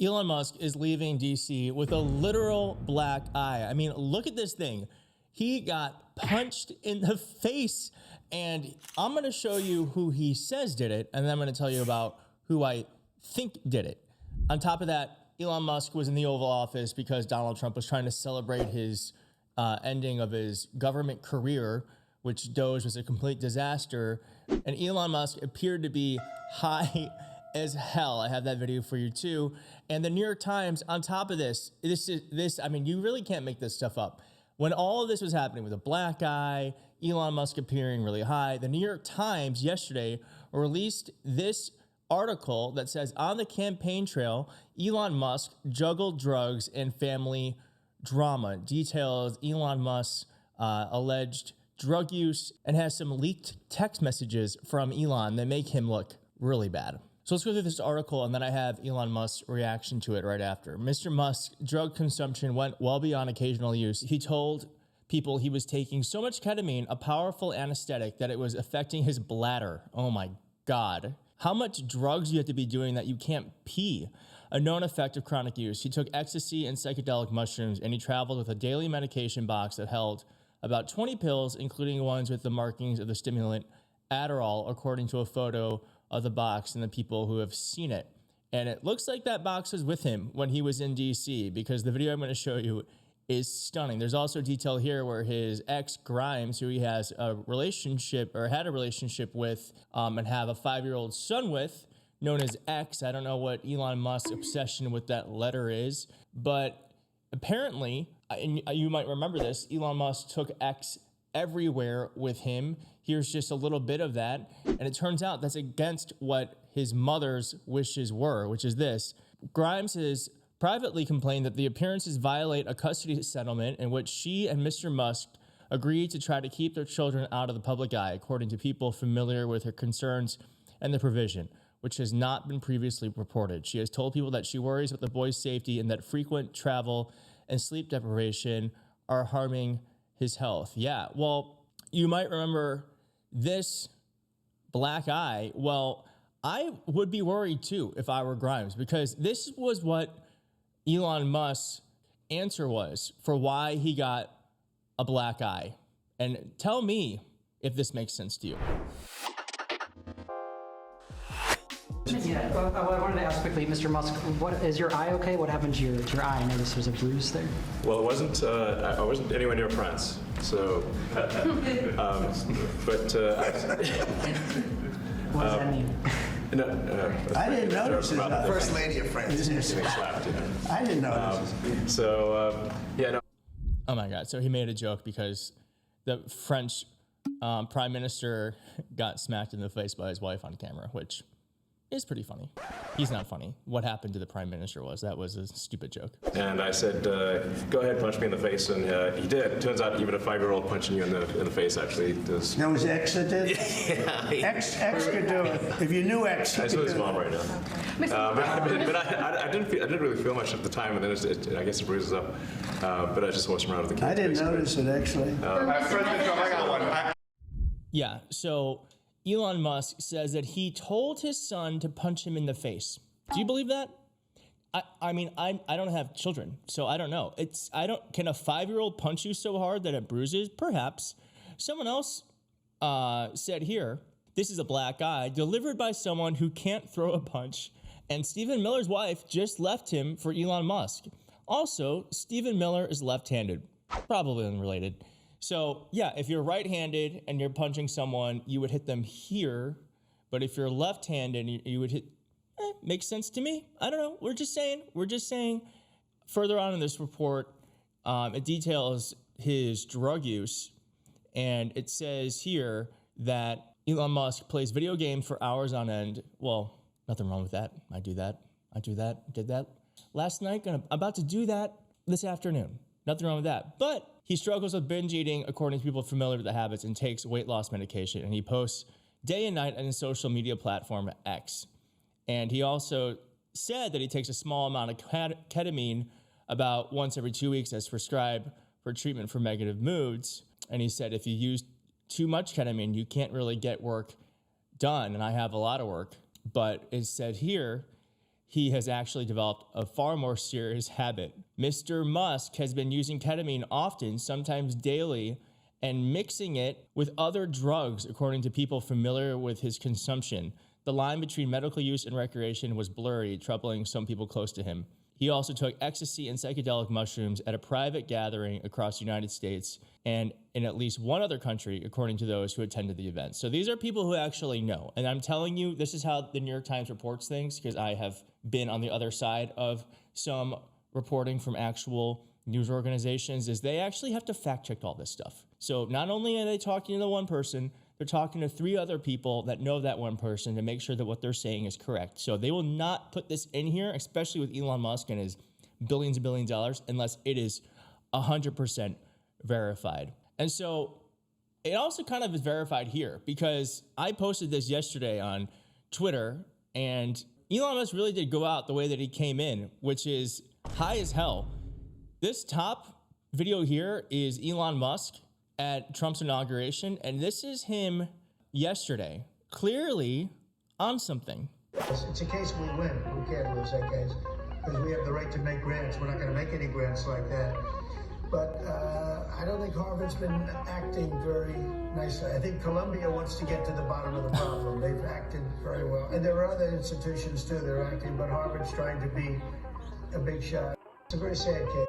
Elon Musk is leaving DC with a literal black eye. I mean, look at this thing. He got punched in the face, and I'm going to show you who he says did it, and then I'm going to tell you about who I think did it. On top of that, Elon Musk was in the Oval Office because Donald Trump was trying to celebrate his ending of his government career, which Doge was a complete disaster. And Elon Musk appeared to be high as hell. I have that video for you too. And the New York Times, on top of this, I mean, you really can't make this stuff up. When all of this was happening with a black eye, Elon Musk appearing really high, the New York Times yesterday released this article that says, on the campaign trail, Elon Musk juggled drugs and family drama. Details Elon Musk's alleged drug use and has some leaked text messages from Elon that make him look really bad. So let's go through this article, and then I have Elon Musk's reaction to it right after. Mr. Musk's drug consumption went well beyond occasional use. He told people he was taking so much ketamine, a powerful anesthetic, that it was affecting his bladder. Oh my God. How much drugs do you have to be doing that you can't pee? A known effect of chronic use. He took ecstasy and psychedelic mushrooms, and he traveled with a daily medication box that held about 20 pills, including ones with the markings of the stimulant Adderall, according to a photo of the box and the people who have seen it. And it looks like that box was with him when he was in DC, because the video I'm going to show you is stunning. There's also detail here where his ex Grimes, who he has a relationship or had a relationship with and have a 5-year-old son with, known as X. I don't know what Elon Musk's obsession with that letter is, but apparently, and you might remember this, Elon Musk took X everywhere with him. Here's just a little bit of that. And it turns out that's against what his mother's wishes were, which is this. Grimes has privately complained that the appearances violate a custody settlement in which she and Mr. Musk agreed to try to keep their children out of the public eye, according to people familiar with her concerns and the provision, which has not been previously reported. She has told people that she worries about the boy's safety and that frequent travel and sleep deprivation are harming his health. Yeah, well, you might remember this black eye. Well, I would be worried too if I were Grimes, because this was what Elon Musk's answer was for why he got a black eye. And tell me if this makes sense to you. Yeah, well, I wanted to ask quickly, Mr. Musk, is your eye okay? What happened to your eye? I noticed there's a bruise there. Well, it wasn't. I wasn't anywhere near France, so. What does that mean? No, I didn't notice his First lady of France. I didn't notice. Yeah, no. Oh my God. So he made a joke because the French prime minister got smacked in the face by his wife on camera, which is pretty funny. He's not funny. What happened to the prime minister was a stupid joke. And I said, go ahead, punch me in the face, and he did. Turns out even a 5-year-old punching you in the face actually does. That was X that did? Yeah. X could do it. If you knew X, I saw his mom right now. But I didn't really feel much at the time, and then I guess it bruises up. But I just watched him around with the kids. I didn't notice it actually. I got one. Yeah, so Elon Musk says that he told his son to punch him in the face. Do you believe that? I mean, I don't have children, so I don't know. Can a 5-year-old punch you so hard that it bruises? Perhaps. Someone else said here, this is a black eye delivered by someone who can't throw a punch, and Stephen Miller's wife just left him for Elon Musk. Also, Stephen Miller is left-handed, probably unrelated. So yeah, if you're right-handed and you're punching someone, you would hit them here. But if you're left-handed, you would hit, makes sense to me. I don't know. We're just saying. Further on in this report, it details his drug use. And it says here that Elon Musk plays video games for hours on end. Well, nothing wrong with that. I do that, did that last night. About to do that this afternoon. Nothing wrong with that. But he struggles with binge eating, according to people familiar with the habits, and takes weight loss medication. And he posts day and night on his social media platform, X. And he also said that he takes a small amount of ketamine about once every 2 weeks as prescribed for treatment for negative moods. And he said if you use too much ketamine, you can't really get work done. And I have a lot of work. But it said here, he has actually developed a far more serious habit. Mr. Musk has been using ketamine often, sometimes daily, and mixing it with other drugs, according to people familiar with his consumption. The line between medical use and recreation was blurry, troubling some people close to him. He also took ecstasy and psychedelic mushrooms at a private gathering across the United States and in at least one other country, according to those who attended the event. So these are people who actually know. And I'm telling you, this is how the New York Times reports things, because I have been on the other side of some reporting from actual news organizations, is they actually have to fact check all this stuff. So not only are they talking to the one person, they're talking to 3 other people that know that one person to make sure that what they're saying is correct. So they will not put this in here, especially with Elon Musk and his billions and billions of dollars, unless it is 100% verified. And so it also kind of is verified here, because I posted this yesterday on Twitter, and Elon Musk really did go out the way that he came in, which is high as hell. This top video here is Elon Musk at Trump's inauguration, and this is him yesterday, clearly on something. It's a case we win. We can't lose that case because we have the right to make grants. We're not going to make any grants like that. But I don't think Harvard's been acting very nicely. I think Columbia wants to get to the bottom of the problem. They've acted very well. And there are other institutions too that are acting, but Harvard's trying to be a big shot. It's a very sad case.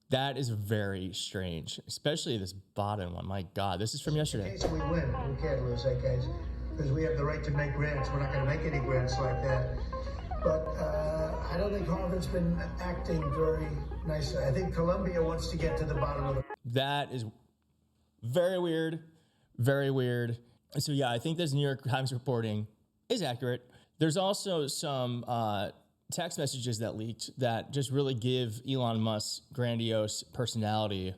That is very strange, especially this bottom one. My God, this is from yesterday. Case we win. We can't lose that case because we have the right to make grants. We're not going to make any grants like that. But I don't think Harvard's been acting very nicely. I think Columbia wants to get to the bottom of the... That is very weird, very weird. So yeah, I think this New York Times reporting is accurate. There's also some text messages that leaked that just really give Elon Musk's grandiose personality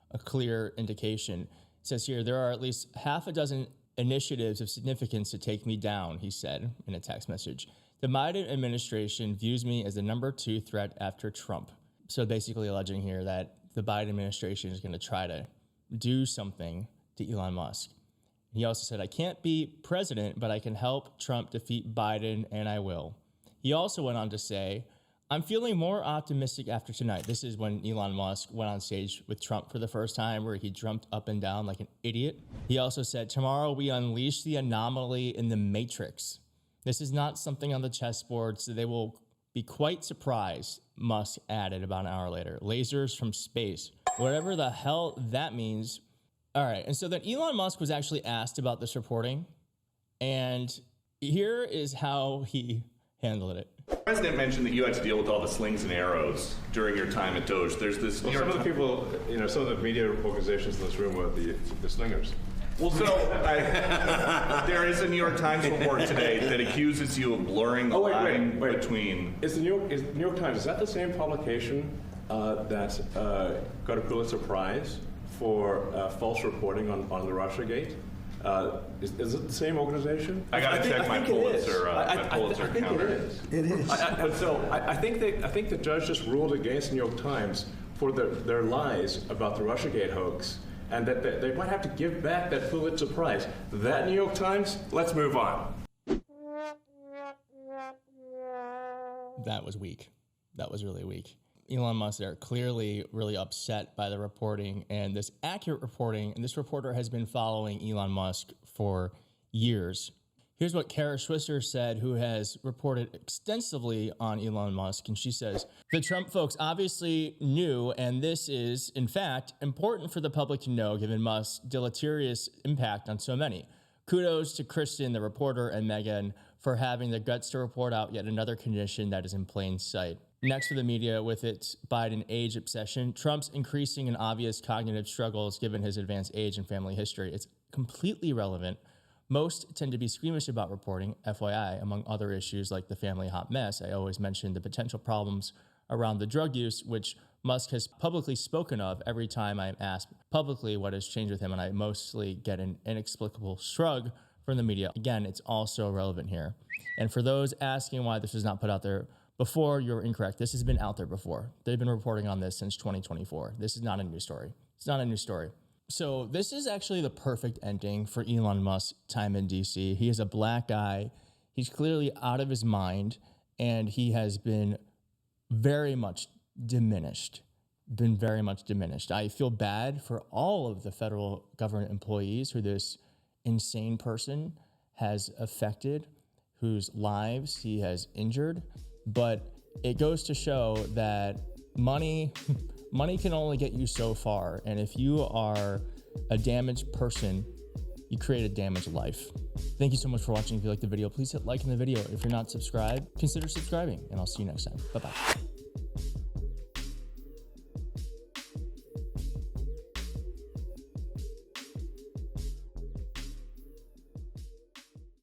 a clear indication. It says here, there are at least half a dozen initiatives of significance to take me down, he said in a text message. The Biden administration views me as the number 2 threat after Trump. So basically alleging here that the Biden administration is going to try to do something to Elon Musk. He also said, I can't be president, but I can help Trump defeat Biden, and I will. He also went on to say, I'm feeling more optimistic after tonight. This is when Elon Musk went on stage with Trump for the first time, where he jumped up and down like an idiot. He also said, tomorrow we unleash the anomaly in the matrix. This is not something on the chessboard, so they will be quite surprised, Musk added about an hour later. Lasers from space. Whatever the hell that means. All right, and so then Elon Musk was actually asked about this reporting, and here is how he handled it. The president mentioned that you had to deal with all the slings and arrows during your time at Doge. There's this. Well, some of the people, some of the media organizations in this room were the slingers. Well, so there is a New York Times report today that accuses you of blurring the line between. Is the New York Times, is that the same publication that got a Pulitzer Prize for false reporting on the Russiagate? Is it the same organization? I got to check my Pulitzer counter. It is. I think the judge just ruled against the New York Times for their lies about the Russiagate hoax, and that they might have to give back that Pulitzer Prize. That New York Times, let's move on. That was weak. That was really weak. Elon Musk there clearly really upset by the reporting and this accurate reporting. And this reporter has been following Elon Musk for years. Here's what Kara Swisser said, who has reported extensively on Elon Musk. And she says, the Trump folks obviously knew, and this is, in fact, important for the public to know, given Musk's deleterious impact on so many. Kudos to Kristen, the reporter, and Megan for having the guts to report out yet another condition that is in plain sight. Next to the media with its Biden age obsession, Trump's increasing and obvious cognitive struggles given his advanced age and family history. It's completely relevant. Most tend to be squeamish about reporting, FYI, among other issues like the family hot mess. I always mention the potential problems around the drug use, which Musk has publicly spoken of every time I am asked publicly what has changed with him, and I mostly get an inexplicable shrug from the media. Again, it's also relevant here. And for those asking why this was not put out there before, you're incorrect. This has been out there before. They've been reporting on this since 2024. This is not a new story. It's not a new story. So this is actually the perfect ending for Elon Musk's time in DC. He is a black guy. He's clearly out of his mind. and he has been very much diminished. I feel bad for all of the federal government employees who this insane person has affected, whose lives he has injured. But it goes to show that money can only get you so far. And if you are a damaged person, you create a damaged life. Thank you so much for watching. If you liked the video, please hit like in the video. If you're not subscribed, consider subscribing, and I'll see you next time. Bye-bye.